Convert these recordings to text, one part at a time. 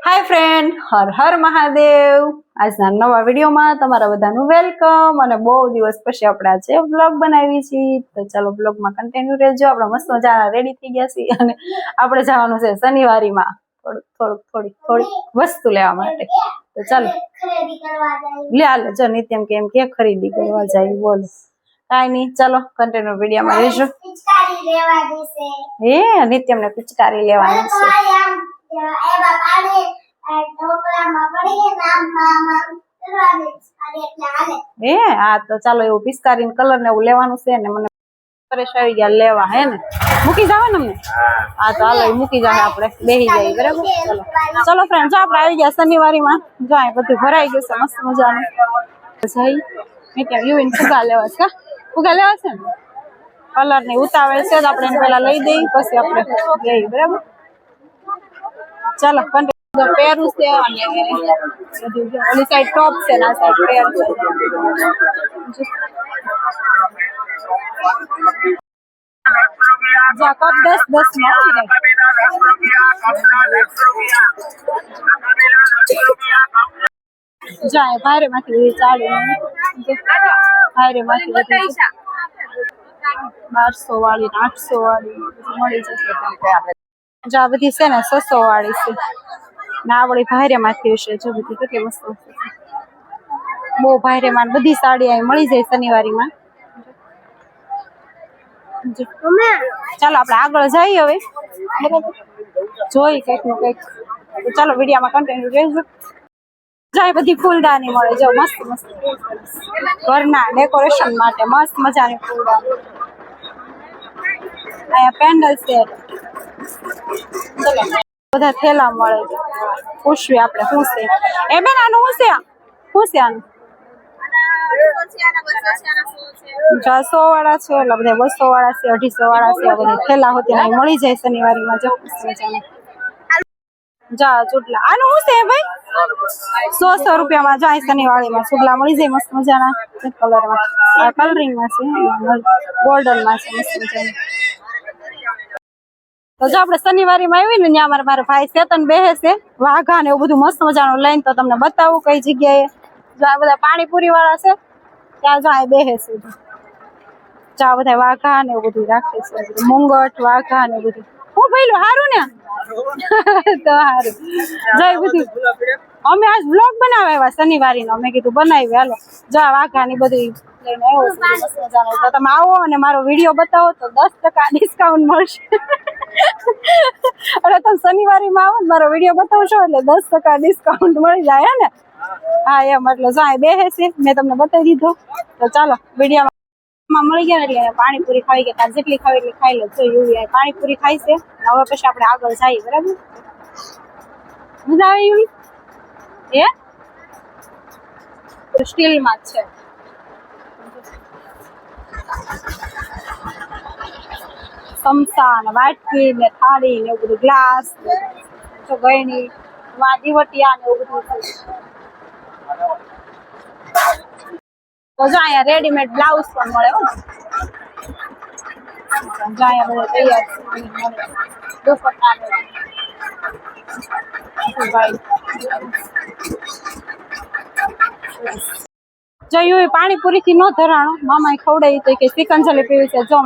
Hi friend, हर हर महादेव। આજના નવા વિડીયોમાં તમારા બધાનું વેલકમ અને બહુ દિવસ પછી આપણે આજે વ્લોગ બનાવી છીએ તો ચાલો વ્લોગમાં કન્ટિન્યુ રહેજો। આપણે મસ્ત મજાના રેડી થઈ ગયા છીએ અને આપણે જવાનું છે શનિવારીમાં થોડી વસ્તુ લેવા માટે। તો ચાલો ખરીદી કરવા જઈએ। લે હાલ જો નિત્યમ કેમ કે ખરીદી કરવા જાય બોલ કાઈ નહીં, ચાલો કન્ટિન્યુ વિડીયોમાં રહેજો। પિચકારી લેવા દેશે હે નિત્યમને પિચકારી લેવાની છે। हाँ तो चलो एवं पिचकारी कलर ने लेवानुं छे ने मने परेश आई गया लेवा है ने मूकी जावे ने अमने। हाँ तो हालो मूकी जाए आपणे बेही जाए बराबर। चलो चलो फ्रेंड जो आपणे आई गया शनिवारी में जो आ बधुं भराई गयुं छे मस्त मजानुं सही मैं क्या युविन फुगा लेवा छे फुगा लेवा छे ने कलर ने उतावळ छे तो आपणे पहेला लई देई पछी आपणे लेई बराबर। चलो पेरू से ओली साइड टॉप से ना साइड पेर से जा कप 10 में जाए भारे माथी चालू भारे माथी 1200 वाली 800 वाली मળી જશે जो आ बधी છે ને 600 वाली છે ना वળી ભારે માંથી હશે જો બધી કેટલી મસ્ત બહુ ભારે માં બધી સાડી આ મળી જાય શનિવારી માં। ચાલો આપણે આગળ જઈએ હવે જોઈ કઈક નું કઈક તો ચાલો વિડિયોમાં કન્ટિન્યુ રહેજો। જાય બધી ફૂલદાની મળે જો મસ્ત મસ્ત ઘરના ડેકોરેશન માટે મસ્ત મજાની ફૂલદાની આયા પેન્ડલ સેટ ચલો બધા થેલા મળે પૂછવી આપણે શું છે એ બેન આનું શું છે આનું 100 વાળા છે એટલે બધા 200 વાળા છે 250 વાળા છે બધા થેલા હોતી ના મળી જાય શનિવારી માં જો જા ચૂટલા આનું શું છે ભાઈ 100 રૂપિયા માં જાય શનિવારી માં ચૂટલા મળી જાય મસ્ત મજાના કલર માં આ કલરિંગ માં છે ગોલ્ડન માં છે મસ્ત મજાના। तो जो आपणे शनिवारी में आवी ने न्या मारा भाई चेतन बेहे छे वाघा ने एवुं बधुं मस्त मजानुं लईने तो तमने बतावुं कई जग्याए जो आ बधा पाणीपुरी वाळा छे त्यां जो आ बेहे छे जो आ बधा वाघा ने एवुं बधुं राखे छे मुंगट वाघा ने बधुं હું ભઈલું હારું ને તો હારું જય બધી અમે આજ વ્લોગ બનાવવા આવ્યા શનિવારી નો મેં કીધું બનાવી હાલો જો આ વાઘાની બધી લઈને આવ્યો છું મસ્ત મજાનો તો તમે આવો અને મારો વિડિયો બતાવો તો 10% ડિસ્કાઉન્ટ મળશે। अरे तुम शनिवारी में आओ मारो वीडियो बताओ छो એટલે 10% ડિસ્કાઉન્ટ મળી જાય હે ને। હા એમ એટલે જો આ બેહે છે મેં તમને બતાવી દીધો તો ચાલો વિડિયોમાં મળી ગયા એટલે પાણીપુરી ખાવી કે તાર જેટલી ખાવી એટલી ખાઈ લે જો યુવી આ પાણીપુરી ખાઈ છે હવે પછી આપણે આગળ જઈએ બરાબર। મજા આવે યુવી એ સ્ટીલ માં છે समसा ने वाटकी ने थाली ने બધું ગ્લાસ તો ગયણી વા દીવટિયા ને બધું તો જાયા રેડીમેડ બ્લાઉઝ પણ મળે હો જાયા બધું તૈયાર દુપટ્ટા ને ભાઈ जो पाणीपुरी थी नो धराणो मामा खवड़ाई तो के शिकंजली पीवी छे जो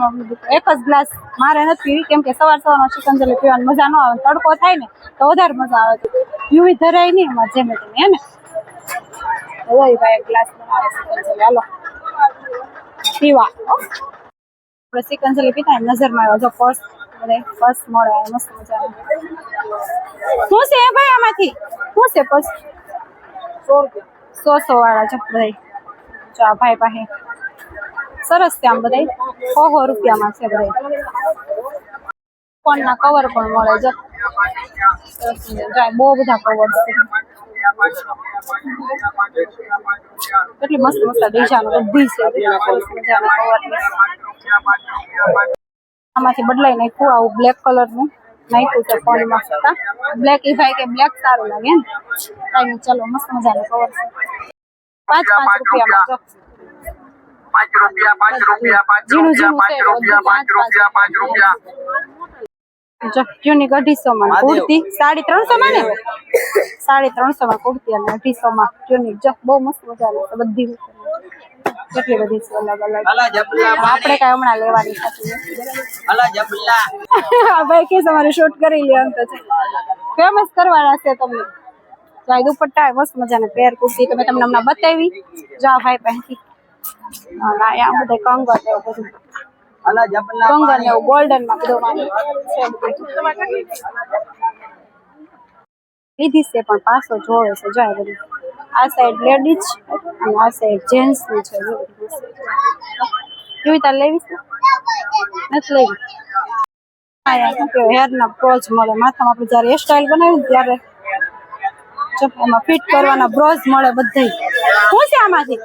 एक ज ग्लास मारे न पीवी केम के सवार सवार में शिकंजली पीवानी मजा न आवे तड़को थाय ने तो वधारे मजा आवे युवी धराई नहीं एमां जेमे तेमे हे ने ओय भाई एक ग्लास बनावे शिकंजली हालो पीवा આપણે शिकंजली पीता नजर में आवे जो पर्स बधाय पर्स મળે मस्त मजा શું છે ભાઈ આમાંથી શું છે पर्स 100 રૂપિયા 100 વાળા છે બધાય जो भाई पाहे सरस છે આમ બધાય 100 રૂપિયા માં છે બધાય ફોન ના કવર પણ મળે જો જાય બહુ બધા કવર છે કેટલી મસ્ત મસ્ત ડિઝાઇન બધી છે મજાના કવર આમાંથી બદલાઈ નાખ્યું આવું બ્લેક કલર નું નાખ્યું છે ફોન માં હતા બ્લેક ઈ ભાઈ કે બ્લેક સારું લાગે ને કાઈ ચલો મસ્ત મજાના કવર છે 5 રૂપિયા માં જો 5 રૂપિયા 5 રૂપિયા 5 રૂપિયા 5 રૂપિયા 5 રૂપિયા 5 રૂપિયા જો ટ્યુનિક 250 માં કુર્તી 350 માં ને 350 માં કુર્તી અને 250 માં ટ્યુનિક જો બહુ મસ્ત મજાની છે બધી કેટલી બધી છે અલગ અલગ આપણે કઈ હમણાં લેવાની હતી ભાઈ કે તમારે શૂટ કરી લે એમ તો ફેમસ કરવાના છે તમને તો દુપટ્ટા મસ્ત મજાના પેર કુર્તી તમે તમને હમણાં બતાવી જા ભાઈ પહેરી આ બધા કંગન એવું બધું કંગન એવું ગોલ્ડન માં બધું લીધી છે પણ પાછો જોવે છે જાય બધું આ સાઈડ લેડીઝ અને આ સાઈડ જેન્ટ્સ ની છે કેવી તાર લેવી છે નથી લેવી હેર ના પ્રોજ મળે માથામાં આપણે જયારે હેર સ્ટાઈલ બનાવી ત્યારે એમાં ફિટ કરવાના બ્રોઝ મળે બધે શું છે આમાંથી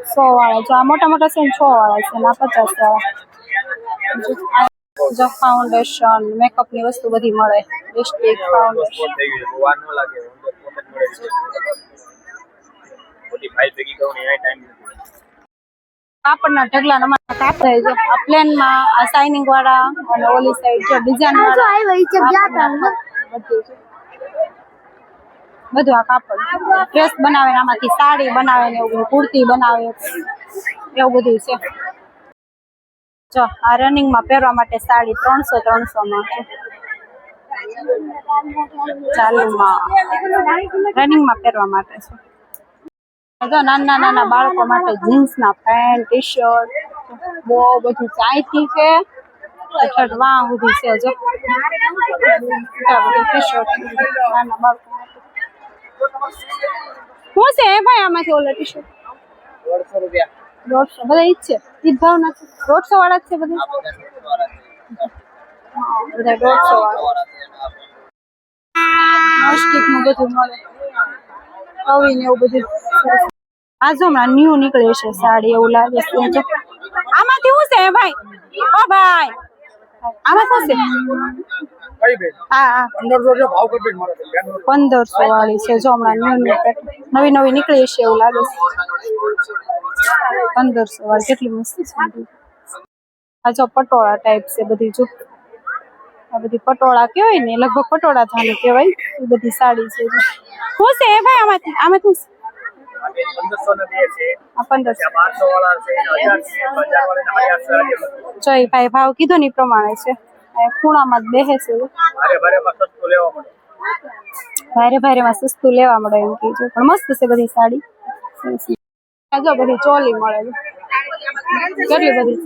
100 વાળા જો આ મોટા મોટા છે 100 વાળા છે ના 50 વાળા જો ફાઉન્ડેશન મેકઅપ ની વસ્તુ બધી મળે લિપસ્ટિક ફાઉન્ડેશન કાપડના ઢગલા નમા કાપડ જો આ પ્લેન માં આ શાઇનિંગ વાળા અને ઓલી સાઈડ જો ડિઝાઇન વાળા બધું આ કાપડ ડ્રેસ બનાવે આમાંથી સાડી બનાવે ને એવું કુર્તી બનાવે એવું બધું છે જો આ રનિંગ માં પહેરવા માટે સાડી 300 માં છે ચાલુમાં રનિંગ માં પહેરવા માટે છે જો નાના નાના બાળકો માટે જીન્સ ના પેન્ટ ટી શર્ટ બહુ બધું ચાઈથી છે ટી-શર્ટ વાહ ઉભી છે જો ટી-શર્ટ નાના બાળકો શું છે ભાઈ આમાંથી ઓલા ટી-શર્ટ 150 રૂપિયા 150 બધા ઈ છે ઈ ભાવ નથી 150 વાળા જ છે બધા બધા 150 વાળા નોસ્ટિક નું બધું મળે કવી ને એવું બધું આ જો હમણાં ન્યુ નીકળે છે સાડી એવું લાગે છે આમાંથી શું છે ભાઈ ઓ ભાઈ આમાં શું છે હા 1500 વાળી છે જો હમણાં નવી નવી નીકળી છે એવું લાગે છે 1500 વાળી કેટલી મસ્ત છે આ જો પટોળા ટાઈપ છે બધી જો આ બધી પટોળા કહેવાય ને લગભગ પટોળા થાને કહેવાય એ બધી સાડી છે શું છે ભાઈ આમાંથી આમાં શું છે 1500 વાળા છે 1000 છે ભાઈ ભાવ કીધો ને પ્રમાણે છે ખૂણામાં જ બેસે છે ભારે ભારે માં સસ્તું લેવા મળે એમ કીધું પણ મસ્ત છે બધી સાડી જો બધી ચોલી મળે કેટલી બધી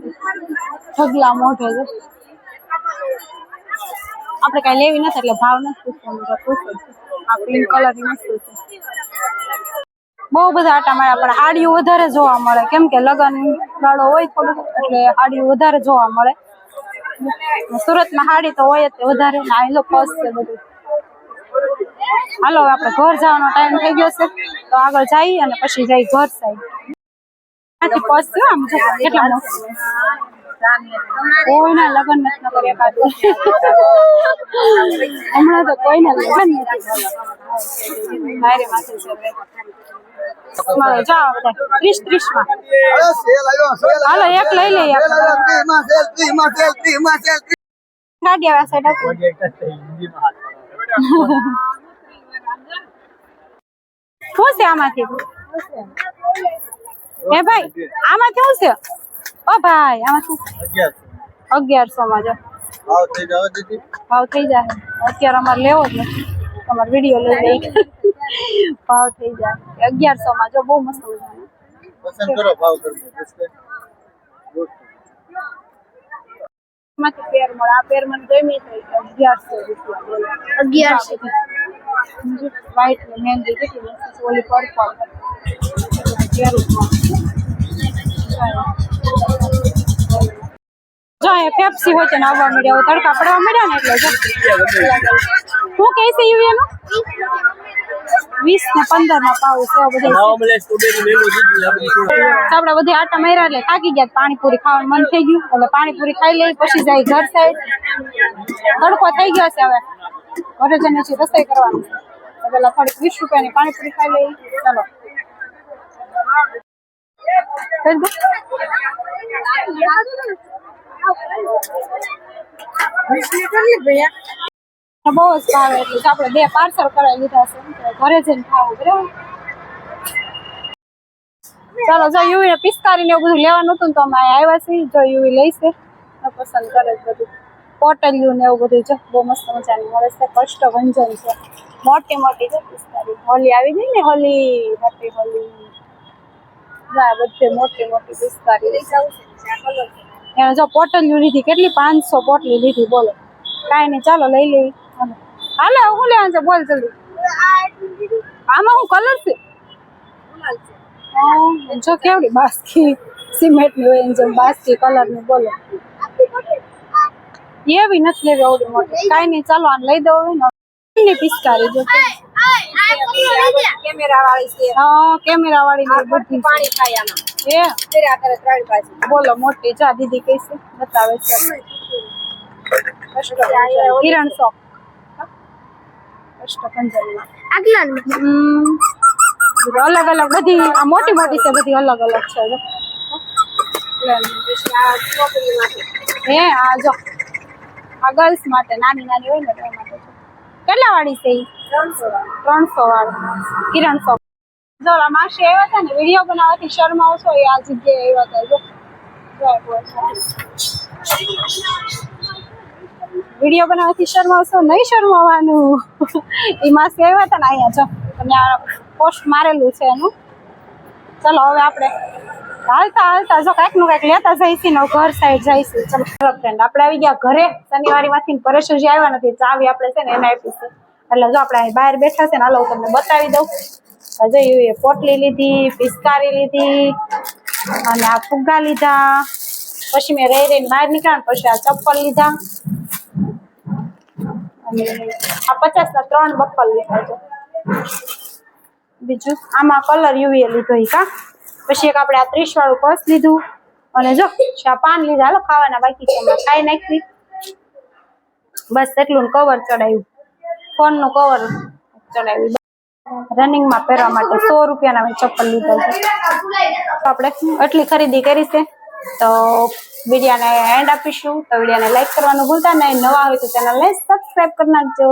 છે ઢગલા મોઢે છે આપણે કઈ લેવી નથી એટલે ભાવ નથી પૂછવાનું આ પિંક કલર ની મસ્ત છે બહુ બધા આટા માર્યા પણ હાડીઓ વધારે જોવા મળે કેમ કે લગન ગાળો હોય થોડું એટલે હાડીઓ વધારે જોવા મળે સુરતમાં હાડી તો હોય જ વધારે અહીં તો ફર્સ્ટ છે બધું હાલો આપણે ઘર જવાનો ટાઈમ થઈ ગયો છે તો આગળ જઈએ અને પછી જઈ ઘર સાઈડ આથી ફર્સ્ટ છે આમ કેટલા મસ્ત કોઈના લગ્ન નથી કર્યા કાઢું હમણાં તો કોઈના લગ્ન નથી મારે માથે છે જાઓ બધા 30 માં હાલો એક લઈ લઈએ ગાડી આ સાઈડ શું છે આમાંથી હે ભાઈ આમાંથી શું છે ઓ ભાઈ આમાંથી 1100 માં જો ભાવ થઈ જાય અત્યારે અમારે લેવો જ નથી તમારે વિડીયો લઈ લઈ ભાવ થઈ જાય 1100 માં જો બહુ મસ્ત પસંદ કરો ભાવ માંથી પેર મળે આ પેર મને ગમી છે 1100 રૂપિયા 1100 વ્હાઈટ ને મહેંદી કેટલી મસ્ત ઓલી પર્પલ જો એ પેપ્સી હોય છે ને આવવા મળ્યા તડકા પડવા મળ્યા ને એટલે જો શું કહે છે યુ એનું 20 ને 15 ના પાવ છે બધા બધી આટા માર્યા એટલે થાકી ગયા પાણીપુરી ખાવાનું મન થઈ ગયું એટલે પાણીપુરી ખાઈ લઈ પછી જાય ઘર સાઈડ તડકો થઈ ગયો છે હવે ઘરે જઈને પછી રસોઈ કરવાની પેલા થોડીક 20 રૂપિયાની પાણીપુરી ખાઈ લઈ ચાલો બહુ જ ભાવે એટલે આપણે 2 પાર્સલ કરાવી લીધા છે ઘરે જઈને ખાવું બરાબર. ચાલો જો યુવી ને પિસ્કારી ને એવું બધું લેવાનું હતું તો અમે આવ્યા છીએ. જો યુવી લઈશે પસંદ કરે બધું પોટલિયું ને એવું બધું જો બહુ મસ્ત મજાની મળે છે. કષ્ટભંજન છે મોટી મોટી છે પિસ્કારી. હોલી આવી ગઈ ને હોલી હેપી હોલી બધે મોટી મોટી પિસ્કારી એને જો પોટલિયું લીધી કેટલી 500 પોટલી લીધી બોલો. કાંઈ નહીં ચાલો લઈ લેવી. હાલો હું લેવાનું છે બોલ જલ્દી. આમાં હું કલર છે જો કેવડી બાસ્કી સિમેન્ટ ની હોય જેમ બાસ્કી કલર ની બોલો એવી નથી લેવી આવડી મોટી. કાંઈ નહીં ચાલો આને લઈ દઉં ને પિસ્કારી જો કેમેરા વાળી છે. હા કેમેરા વાળી ને બધી પાણી ખાય આમાં બોલો મોટી જા દીદી કઈ છે બતાવે છે કિરણ શોપ કષ્ટભંજનમાં અલગ અલગ બધી મોટી મોટી છે બધી અલગ અલગ છે હે આ જો આ ગર્લ્સ માટે નાની નાની હોય ને એ માટે કેટલા વાળી છે 300 વાળી કિરણ શોપ. જો માસી આવ્યા હતા ને વિડીયો બનાવવાથી શર્માવો છો એ આ જગ્યાએ આવ્યા હતા. જો વિડીયો બનાવવાથી શર્માવશો નહીં શર્માવાનું. એ માસી આવ્યા હતા ને અહીંયા જો અને આ પોસ્ટ મારેલું છે એનું. ચલો હવે આપણે હાલતા હાલતા જો કાંઈક નું કાંઈક લેતા જઈશું ને ઘર સાઈડ જઈશું. ચલો ફ્રેન્ડ આપણે આવી ગયા ઘરે. શનિવારી માંથી પરેશ હજી આવ્યા નથી. ચાવી આપણે છે ને એને આપી છે એટલે જો આપણે અહીં બહાર બેઠા છે ને હાલો તમને બતાવી દઉં. હજી પોટલી લીધી પિસ્કારી લીધી અને આ ફુગ્ગા લીધા. પછી મેં રહી રહીને બહાર નીકળ્યા પછી આ ચપ્પલ લીધા અને આ 50 ના 3 બક્કલ લીધા છે. બીજું આમાં કલર યુવી લીધો કા. પછી એક આપણે આ 30 વાળું પર્સ લીધું અને જો આ પાન લીધા. હાલો ખાવાના બાકી છે હમણાં ખાઈ નાખવી બસ એટલું. કવર ચડાવ્યું ફોન નું કવર ચડાવ્યું. રનિંગ માં પહેરવા માટે 100 રૂપિયાના મેં ચપ્પલ લીધા છે. આપણે આટલી ખરીદી કરી છે તો વિડીયોને એન્ડ આપીશું. તો વિડીયોને લાઈક કરવાનું ભૂલતા નહીં. નવા હોય તો ચેનલને સબસ્ક્રાઇબ કરી નાખજો.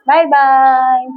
Bye bye.